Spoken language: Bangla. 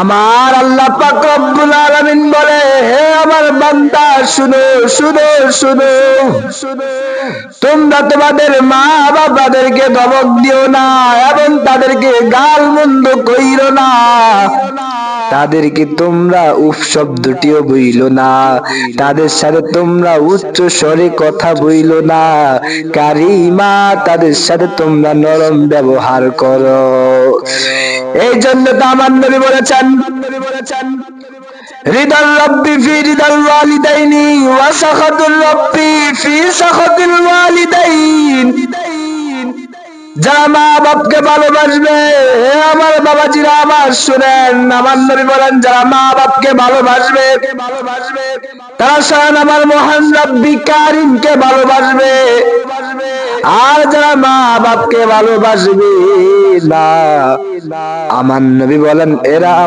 আমার আল্লাহ পাক রব্বুল আলামিন বলে, হে আমার বান্দা শুনো শুনো শুনো, তোমরা তোমাদের মা বাবাদেরকে ধমক দিও না এবং তাদেরকে গালমন্দ কইরো না, তাদেরকে তোমরা উফ শব্দটিও বইলো না, তাদের সাথে তোমরা উচ্চ স্বরে কথা বইলো না, কারিমা তাদের সাথে তোমরা নরম ব্যবহার করো। এই জন্য তো আমার নবী বলেছেন, রিদাল রাব্বি ফি রিদাল ওয়ালিদাইনি ওয়া সাখাতুল রাব্বি ফি সাখাতিল ওয়ালিদাইন। যারা মা বাপকে ভালোবাসবে, হে আমার বাবাজিরা আমার শুনেন, আমার নবী বলেন যারা মা বাপকে ভালোবাসবে তারা স্বয়ং আমার মহান রব্বি কারিমকে ভালোবাসবে। আর যারা মা বাপকে ভালোবাসবে না, আমার নবী বলেন এরা